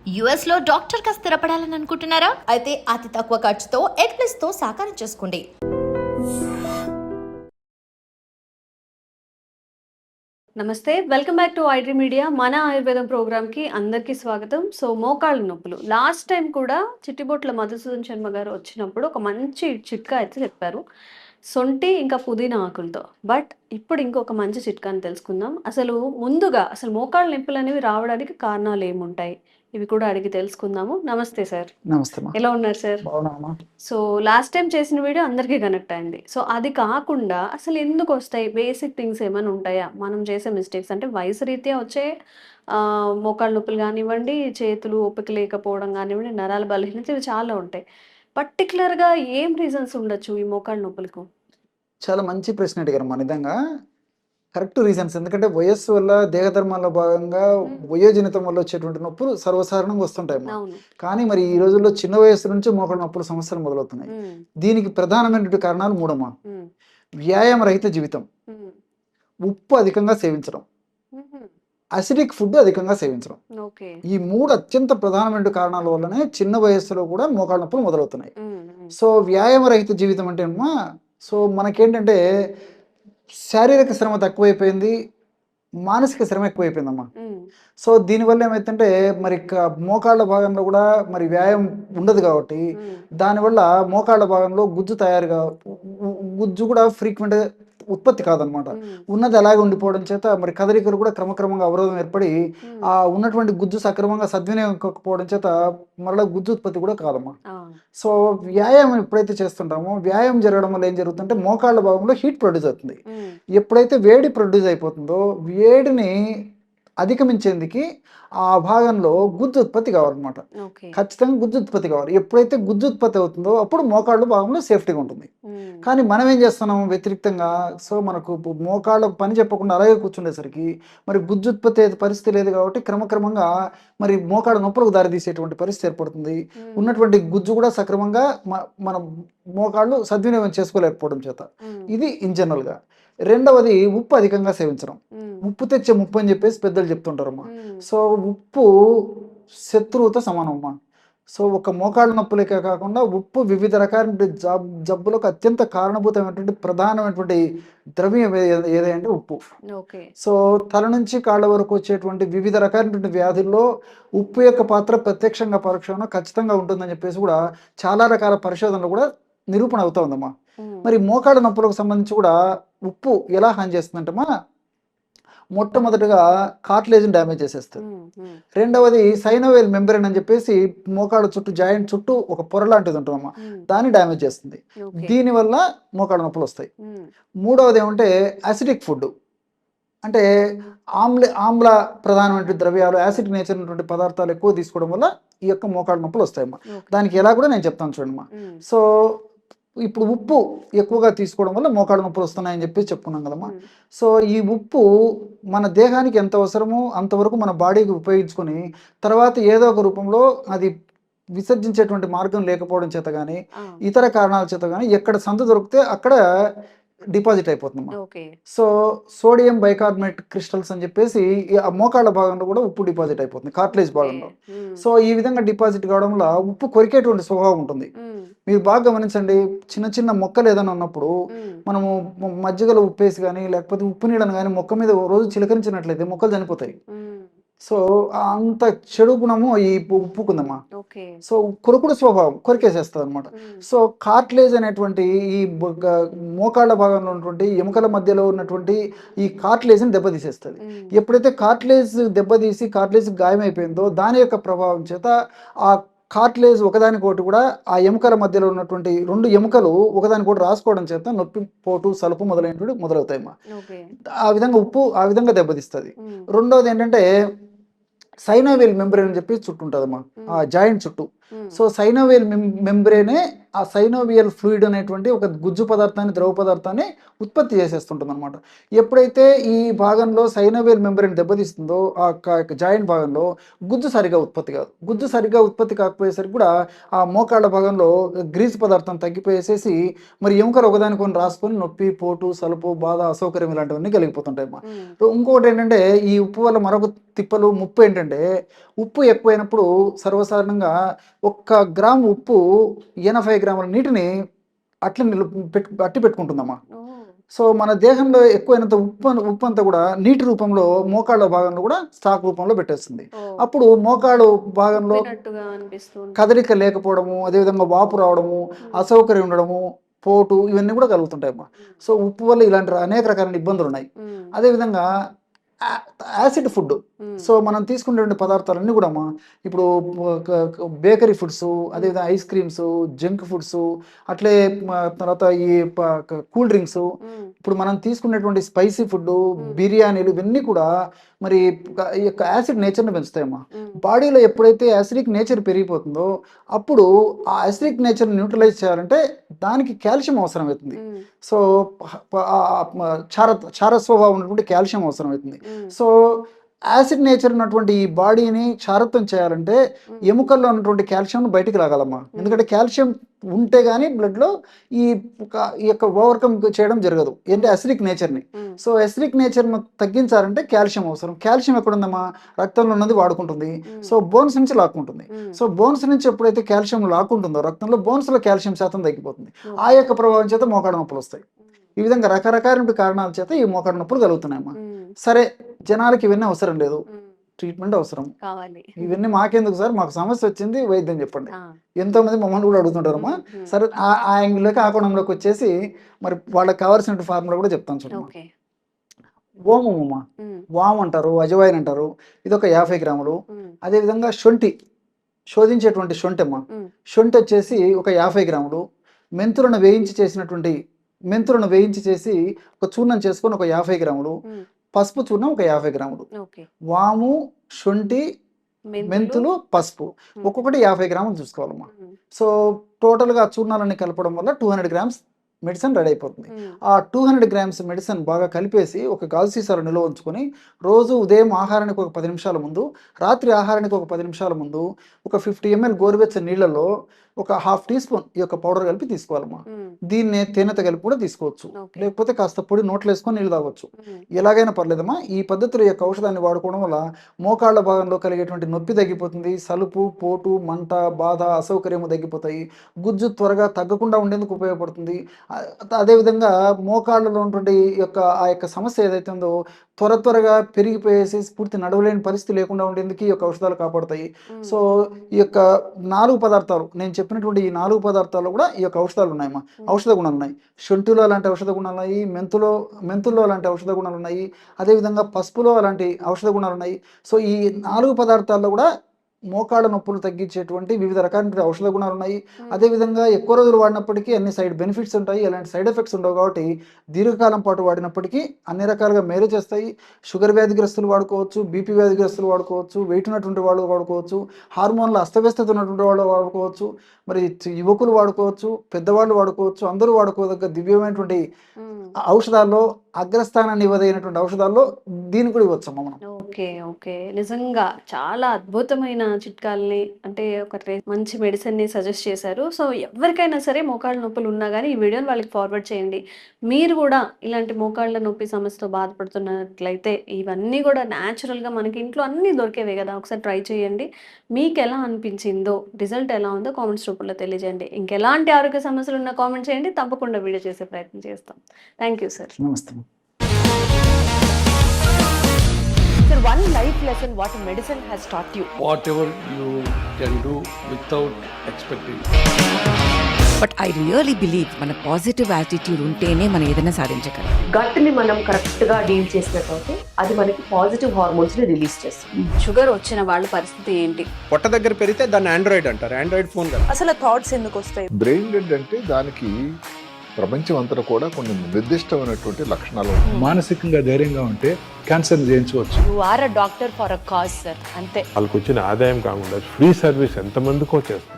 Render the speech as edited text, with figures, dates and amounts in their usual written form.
US లో doctor గా స్థిరపడాలని అనుకుంటున్నారా? అయితే అతి తక్కువ ఖర్చుతో ఎగ్ ప్లస్ తో సాకారం చేసుకోండి. నమస్తే, welcome back to iDream media. మన ఆయుర్వేదం ప్రోగ్రామ్కి అందరికీ స్వాగతం. సో మోకాళ్ళ నొప్పులు లాస్ట్ టైం కూడా చిట్టిబొట్ల మధుసూదన్ శర్మ గారు వచ్చినప్పుడు ఒక మంచి చిట్కా అయితే చెప్పారు, సొంటి ఇంకా పుదీనా ఆకులతో. బట్ ఇప్పుడు ఇంకొక మంచి చిట్కాని తెలుసుకుందాం. ముందుగా మోకాళ్ళ నొప్పులు అనేవి రావడానికి కారణాలు ఏముంటాయి, ఇవి కూడా అడిగి తెలుసుకుందాము. నమస్తే సార్. నమస్తే. ఎలా ఉన్నారు సార్? సో లాస్ట్ టైం చేసిన వీడియో అందరికీ కనెక్ట్ అయింది. సో అది కాకుండా అసలు ఎందుకు వస్తాయి, బేసిక్ థింగ్స్ ఏమైనా ఉంటాయా? మనం చేసే మిస్టేక్స్ అంటే వయసు రీత్యా వచ్చే మోకాళ్ళ నొప్పులు కానివ్వండి, చేతులు ఓపిక లేకపోవడం కానివ్వండి, నరాల బలహీనత, ఇవి చాలా ఉంటాయి. పర్టికులర్గా ఏం రీజన్స్ ఉండొచ్చు ఈ మోకాళ్ళ నొప్పులకు? చాలా మంచి ప్రశ్న అడిగారమ్మా. నిజంగా కరెక్ట్ రీజన్స్. ఎందుకంటే వయస్సు వల్ల దేహధర్మాల్లో భాగంగా వయోజనితం వల్ల వచ్చేటువంటి నొప్పులు సర్వసాధారణంగా వస్తుంటాయమ్మా. అవును. కానీ మరి ఈ రోజుల్లో చిన్న వయస్సు నుంచి మోకాళ్ళ నొప్పుల సమస్యలు మొదలవుతున్నాయి. దీనికి ప్రధానమైనటువంటి కారణాలు మూడమ్మా. వ్యాయామ రహిత జీవితం, ఉప్పు అధికంగా సేవించడం, అసిడిక్ ఫుడ్ అధికంగా సేవించడం. ఈ మూడు అత్యంత ప్రధానమైన కారణాల వల్లనే చిన్న వయస్సులో కూడా మోకాళ్ళ నొప్పులు మొదలవుతున్నాయి. సో వ్యాయామ రహిత జీవితం అంటే అమ్మా, సో మనకేంటంటే శారీరక శ్రమ తక్కువైపోయింది, మానసిక శ్రమ ఎక్కువైపోయిందమ్మా. సో దీనివల్ల ఏమైతుందంటే మరి మోకాళ్ళ భాగంలో కూడా మరి వ్యాయామం ఉండదు కాబట్టి దానివల్ల మోకాళ్ళ భాగంలో గుజ్జు కూడా ఫ్రీక్వెంట్గా ఉత్పత్తి కాదనమాట. ఉన్నది అలాగే ఉండిపోవడం చేత మరి కదలికలు కూడా క్రమక్రమంగా అవరోధం ఏర్పడి ఆ ఉన్నటువంటి గుజ్జు సక్రమంగా సద్వినియోగం కాకపోవడం చేత మరలా గుజ్జు ఉత్పత్తి కూడా కాదమ్మా. సో వ్యాయామం ఎప్పుడైతే చేస్తుంటామో, వ్యాయామం జరగడం వల్ల ఏం జరుగుతుందంటే మోకాళ్ళ భాగంలో హీట్ ప్రొడ్యూస్ అవుతుంది. ఎప్పుడైతే వేడి ప్రొడ్యూస్ అయిపోతుందో వేడిని అధిగమించేందుకు ఆ భాగంలో గుజ్జు ఉత్పత్తి కావాలన్నమాట. ఖచ్చితంగా గుజ్జు ఉత్పత్తి కావాలి. ఎప్పుడైతే గుజ్జు ఉత్పత్తి అవుతుందో అప్పుడు మోకాళ్ళు భాగంలో సేఫ్టీగా ఉంటుంది. కానీ మనం ఏం చేస్తున్నాము వ్యతిరేక్తంగా, సో మనకు మోకాళ్ళకు పని చెప్పకుండా అలాగే కూర్చుండేసరికి మరి గుజ్జు ఉత్పత్తి అయ్యే పరిస్థితి లేదు కాబట్టి క్రమక్రమంగా మరి మోకాళ్ళ నొప్పులకు దారితీసేటువంటి పరిస్థితి ఏర్పడుతుంది. ఉన్నటువంటి గుజ్జు కూడా సక్రమంగా మన మోకాళ్ళు సద్వినియోగం చేసుకోలేకపోవడం చేత. ఇది ఇన్ జనరల్గా. రెండవది ఉప్పు అధికంగా సేవించడం. ఉప్పు తెచ్చే ముప్పు అని చెప్పేసి పెద్దలు చెప్తుంటారమ్మా. సో ఉప్పు శత్రువుతో సమానమ్మా. సో ఒక మోకాళ్ళ నొప్పులకే కాకుండా ఉప్పు వివిధ రకాల జబ్బులకు అత్యంత కారణభూతమైనటువంటి ప్రధానమైనటువంటి ద్రవ్యం ఏదంటే ఉప్పు. సో తల నుంచి కాళ్ళ వరకు వచ్చేటువంటి వివిధ రకాలైనటువంటి వ్యాధుల్లో ఉప్పు యొక్క పాత్ర ప్రత్యక్షంగా పరోక్షంగా ఖచ్చితంగా ఉంటుందని చెప్పేసి కూడా చాలా రకాల పరిశోధనలు కూడా నిరూపణ అవుతా ఉందమ్మా. మరి మోకాళ్ళ నొప్పులకు సంబంధించి కూడా ఉప్పు ఎలా హాని చేస్తుందంటమ్మా, మొట్టమొదటిగా కార్టిలేజ్ని డ్యామేజ్ చేసేస్తుంది. రెండవది సైనోవేల్ మెంబ్రేన్ అని చెప్పేసి మోకాళ్ళ చుట్టూ జాయింట్ చుట్టూ ఒక పొర లాంటిది ఉంటుందమ్మా, దాన్ని డ్యామేజ్ చేస్తుంది. దీనివల్ల మోకాళ్ళ నొప్పులు వస్తాయి. మూడవది ఏమంటే అసిడిక్ ఫుడ్, అంటే ఆమ్ల ప్రధానమైన ద్రవ్యాలు, యాసిడ్ నేచర్ ఉన్నటువంటి పదార్థాలు ఎక్కువ తీసుకోవడం వల్ల ఈ యొక్క మోకాళ్ళ నొప్పులు వస్తాయమ్మా. దానికి ఎలా కూడా నేను చెప్తాను చూడమ్మా. సో ఇప్పుడు ఉప్పు ఎక్కువగా తీసుకోవడం వల్ల మోకాళ్ళ నొప్పులు వస్తున్నాయని చెప్పి చెప్పుకున్నాం కదమ్మా. సో ఈ ఉప్పు మన దేహానికి ఎంత అవసరమో అంతవరకు మన బాడీకి ఉపయోగించుకొని తర్వాత ఏదో ఒక రూపంలో అది విసర్జించేటువంటి మార్గం లేకపోవడం చేత కానీ ఇతర కారణాల చేత కానీ ఎక్కడ సంత దొరికితే అక్కడ డిపాజిట్ అయిపోతుందమ్మా. సో సోడియం బైకార్బోనేట్ క్రిస్టల్స్ అని చెప్పేసి ఆ మోకాళ్ళ భాగంలో కూడా ఉప్పు డిపాజిట్ అయిపోతుంది, కార్టిలేజ్ భాగంలో. సో ఈ విధంగా డిపాజిట్ కావడం వల్ల ఉప్పు కొరికేటువంటి స్వభావం ఉంటుంది. మీరు బాగా గమనించండి, చిన్న చిన్న మొక్కలు ఏదైనా ఉన్నప్పుడు మనము మజ్జిగలో ఉప్పేసి కానీ లేకపోతే ఉప్పు నీళ్ళని కానీ మొక్క మీద రోజు చిలకరించినట్లయితే మొక్కలు చనిపోతాయి. సో అంత చెడు గుణము ఈ ఉప్పుకుందమ్మా. సో కొరుకుడు స్వభావం కొరికేసేస్తుంది అనమాట. సో కార్టిలేజ్ అనేటువంటి ఈ మోకాళ్ళ భాగంలో ఉన్నటువంటి ఎముకల మధ్యలో ఉన్నటువంటి ఈ కార్టిలేజ్ని దెబ్బతీసేస్తుంది. ఎప్పుడైతే కార్టిలేజ్ దెబ్బతీసి కార్టిలేజ్ గాయమైపోయిందో దాని యొక్క ప్రభావం చేత ఆ కార్టిలేజ్ ఒకదానికొకటి కూడా ఆ ఎముకల మధ్యలో ఉన్నటువంటి రెండు ఎముకలు ఒకదానికొకటి రాసుకోవడం చేత నొప్పి, పోటు, సలుపు మొదలైనటువంటి మొదలవుతాయమ్మా. ఆ విధంగా ఉప్పు ఆ విధంగా దెబ్బతీస్తుంది. రెండోది ఏంటంటే సైనోవేల్ మెంబ్రేన్ అని చెప్పి చుట్టూ ఉంటుందమ్మా, ఆ జాయింట్ చుట్టూ. సో సైనోవియల్ మెంబ్రేనే ఆ సైనోవియల్ ఫ్లూయిడ్ అనేటువంటి ఒక గుజ్జు పదార్థాన్ని, ద్రవ పదార్థాన్ని ఉత్పత్తి చేసేస్తుంటుంది అనమాట. ఎప్పుడైతే ఈ భాగంలో సైనోవియల్ మెంబ్రేన్ దెబ్బతీస్తుందో ఆ జాయింట్ భాగంలో గుజ్జు సరిగా ఉత్పత్తి కాదు. గుజ్జు సరిగా ఉత్పత్తి కాకపోయేసరికి కూడా ఆ మోకాళ్ళ భాగంలో గ్రీస్ పదార్థం తగ్గిపోయేసేసి మరి ఎముకలు ఒకదానికొని రాసుకొని నొప్పి, పోటు, సలుపు, బాధ, అసౌకర్యం ఇలాంటివన్నీ కలిగిపోతుంటాయి అమ్మా. ఇంకొకటి ఏంటంటే ఈ ఉప్పు వల్ల మరొక ముప్పు ఏంటంటే ఉప్పు ఎక్కువైనప్పుడు సర్వసాధారణంగా 1 గ్రాము ఉప్పు 80 గ్రాముల నీటిని అట్లా అట్టి పెట్టుకుంటుందమ్మా. సో మన దేహంలో ఎక్కువైనంత ఉప్పు అంతా కూడా నీటి రూపంలో మోకాళ్ళ భాగంలో కూడా స్టాక్ రూపంలో పెట్టేస్తుంది. అప్పుడు మోకాళ్ళు భాగంలో కదలిక లేకపోవడము, అదేవిధంగా వాపు రావడము, అసౌకర్యం ఉండడము, పోటు ఇవన్నీ కూడా కలుగుతుంటాయి అమ్మా. సో ఉప్పు వల్ల ఇలాంటి అనేక రకాలైన ఇబ్బందులు ఉన్నాయి. అదేవిధంగా యాసిడ్ ఫుడ్. సో మనం తీసుకునేటువంటి పదార్థాలన్నీ కూడా ఇప్పుడు బేకరీ ఫుడ్స్, అదేవిధంగా ఐస్ క్రీమ్స్, జంక్ ఫుడ్స్, అట్లే తర్వాత ఈ కూల్ డ్రింక్స్, ఇప్పుడు మనం తీసుకునేటువంటి స్పైసీ ఫుడ్, బిర్యానీలు ఇవన్నీ కూడా మరి ఈ యొక్క యాసిడ్ నేచర్ని పెంచుతాయమ్మా. బాడీలో ఎప్పుడైతే యాసిడిక్ నేచర్ పెరిగిపోతుందో అప్పుడు ఆ యాసిడిక్ నేచర్ని న్యూట్రలైజ్ చేయాలంటే దానికి కాల్షియం అవసరం అవుతుంది. సో క్షార స్వభావం ఉన్నటువంటి కాల్షియం అవసరం అవుతుంది. సో యాసిడ్ నేచర్ ఉన్నటువంటి ఈ బాడీని క్షారత్వం చేయాలంటే ఎముకల్లో ఉన్నటువంటి కాల్షియం బయటికి రాగలమ్మా. ఎందుకంటే కాల్షియం ఉంటే కానీ బ్లడ్లో ఈ యొక్క ఓవర్కమ్ చేయడం జరగదు, ఏంటి అసిడిక్ నేచర్ని. సో అసిడిక్ నేచర్ని తగ్గించాలంటే కాల్షియం అవసరం. కాల్షియం ఎక్కడుందమ్మా? రక్తంలో ఉన్నది వాడుకుంటుంది. సో బోన్స్ నుంచి లాక్కుంటుంది. సో బోన్స్ నుంచి ఎప్పుడైతే కాల్షియం లాక్కుంటుందో రక్తంలో బోన్స్లో కాల్షియం శాతం తగ్గిపోతుంది. ఆ యొక్క ప్రభావం చేత మోకాళ్ళ నొప్పులు వస్తాయి. ఈ విధంగా రకరకాల కారణాల చేత ఈ మోకాళ్ళ నొప్పులు కలుగుతున్నాయమ్మా. సరే, జనాలకి ఇవన్నీ అవసరం లేదు, ట్రీట్మెంట్ అవసరం కావాలి. ఇవన్నీ మాకెందుకు సార్, మాకు సమస్య వచ్చింది, వైద్యం చెప్పండి. ఎంతో మంది మమ్మల్ని కూడా అడుగుతుంటారమ్మా. సరే, ఆ యాంగిల్లోకి, ఆ కోణంలోకి వచ్చేసి మరి వాళ్ళకి కావాల్సిన ఫార్ములా కూడా చెప్తాను చూడండి. ఓమమ్మా, వామ్ అంటారు, అజవాయిన్ అంటారు, ఇది ఒక 50 గ్రాములు. అదేవిధంగా శొంఠి, శోధించేటువంటి శొంఠి అమ్మా, శొంఠి వచ్చేసి ఒక 50 గ్రాములు. మెంతులను వేయించి చేసి ఒక చూర్ణం చేసుకొని ఒక 50 గ్రాములు. పసుపు చూర్ణం ఒక 50 గ్రాములు. వాము, శొంఠి, మెంతులు, పసుపు ఒక్కొక్కటి 50 గ్రాములు చూసుకోవాలమ్మా. సో టోటల్గా చూర్ణాలన్నీ కలపడం వల్ల 200 గ్రామ్స్ మెడిసిన్ రెడీ అయిపోతుంది. ఆ 200 గ్రామ్స్ మెడిసిన్ బాగా కలిపేసి ఒక గాజు సీసాలో నిల్వ ఉంచుకొని రోజు ఉదయం ఆహారానికి ఒక 10 నిమిషాల ముందు, రాత్రి ఆహారానికి ఒక 10 నిమిషాల ముందు ఒక 50 ml గోరువెచ్చని నీళ్ళలో ఒక 1/2 టీ స్పూన్ ఈ యొక్క పౌడర్ కలిపి తీసుకోవాలమ్మా. దీన్నే తేనెతో కలిపి కూడా తీసుకోవచ్చు, లేకపోతే కాస్త పొడి నోట్లో వేసుకొని నీళ్ళు తాగొచ్చు. ఎలాగైనా పర్లేదమ్మా. ఈ పద్ధతిలో యొక్క ఔషధాన్ని వాడుకోవడం వల్ల మోకాళ్ళ భాగంలో కలిగేటువంటి నొప్పి తగ్గిపోతుంది. సలుపు, పోటు, మంట, బాధ, అసౌకర్యము తగ్గిపోతాయి. గుజ్జు త్వరగా తగ్గకుండా ఉండేందుకు ఉపయోగపడుతుంది. అదేవిధంగా మోకాళ్ళలో ఉన్నటువంటి ఆ యొక్క సమస్య ఏదైతే ఉందో త్వరగా పెరిగిపోయేసి పూర్తి నడవలేని పరిస్థితి లేకుండా ఉండేందుకు ఈ యొక్క ఔషధాలు కాపాడుతాయి. సో ఈ యొక్క 4 పదార్థాలు, నేను చెప్పినటువంటి ఈ 4 పదార్థాల్లో కూడా ఈ యొక్క ఔషధాలు ఉన్నాయమ్మా. ఔషధ గుణాలు ఉన్నాయి. శొంఠిలో అలాంటి ఔషధ గుణాలు ఉన్నాయి, మెంతుల్లో అలాంటి ఔషధ గుణాలు ఉన్నాయి, అదేవిధంగా పసుపులో అలాంటి ఔషధ గుణాలు ఉన్నాయి. సో ఈ 4 పదార్థాల్లో కూడా మోకాళ్ళ నొప్పులు తగ్గించేటువంటి వివిధ రకాల ఔషధ గుణాలు ఉన్నాయి. అదేవిధంగా ఎక్కువ రోజులు వాడినప్పటికీ అన్ని సైడ్ బెనిఫిట్స్ ఉంటాయి, ఎలాంటి సైడ్ ఎఫెక్ట్స్ ఉండవు. కాబట్టి దీర్ఘకాలం పాటు వాడినప్పటికీ అన్ని రకాలుగా మేలు చేస్తాయి. షుగర్ వ్యాధిగ్రస్తులు వాడుకోవచ్చు, బీపీ వ్యాధిగ్రస్తులు వాడుకోవచ్చు, వెయిట్ ఉన్నటువంటి వాళ్ళు వాడుకోవచ్చు, హార్మోన్ల అస్తవ్యస్తత ఉన్నటువంటి వాళ్ళు వాడుకోవచ్చు, మరి యువకులు వాడుకోవచ్చు, పెద్దవాళ్ళు వాడుకోవచ్చు. అందరూ వాడుకోదగ్గ దివ్యమైనటువంటి ఔషధాల్లో అగ్రస్థానాన్ని ఇవ్వదైనటువంటి ఔషధాల్లో దీన్ని కూడా ఇవ్వచ్చమ్మా మనం. ఓకే, నిజంగా చాలా అద్భుతమైన చిట్కాలని, అంటే ఒక మంచి మెడిసిన్ ని సజెస్ట్ చేశారు. సో ఎవరికైనా సరే మోకాళ్ళ నొప్పులు ఉన్నా కానీ ఈ వీడియోని వాళ్ళకి ఫార్వర్డ్ చేయండి. మీరు కూడా ఇలాంటి మోకాళ్ళ నొప్పి సమస్యతో బాధపడుతున్నట్లయితే ఇవన్నీ కూడా న్యాచురల్ గా మనకి ఇంట్లో అన్ని దొరికేవే కదా, ఒకసారి ట్రై చేయండి. మీకు ఎలా అనిపించిందో, రిజల్ట్ ఎలా ఉందో కామెంట్స్ రూపంలో తెలియజేయండి. ఇంకెలాంటి ఆరోగ్య సమస్యలు ఉన్నా కామెంట్ చేయండి, తప్పకుండా వీడియో చేసే ప్రయత్నం చేస్తాం. Thank you sir. నమస్తే. Sir, one life lesson what medicine has taught you. Whatever you can do without expecting. But I really believe మన పాజిటివ్ యాటిట్యూడ్ ఉంటేనే మనం ఏదైనా సాధించగలం. గట్ ని మనం కరెక్ట్ గా డీల్ చేసినట్లయితే అది మనకి పాజిటివ్ హార్మోన్స్ ని రిలీజ్ చేస్తుంది. షుగర్ వచ్చిన వాళ్ళ పరిస్థితి ఏంటి? పొట్ట దగ్గర పెరిగితే దాన్ని ఆండ్రాయిడ్ అంటారు, ఆండ్రాయిడ్ ఫోన్ కదా. అసలు థాట్స్ ఎందుకు వస్తాయి? బ్రెయిన్ డెడ్ అంటే దానికి ప్రపంచం అంతా కూడా కొన్ని నిర్దిష్టమైనటువంటి లక్షణాలు ఉంటాయి. మానసికంగా ధైర్యంగా ఉంటే క్యాన్సర్ జయించవచ్చు. You are a doctor for a cause sir, అంతే. వాళ్ళకి వచ్చిన ఆదాయం కాకుండా ఫ్రీ సర్వీస్ ఎంతమందికో చేస్తారు.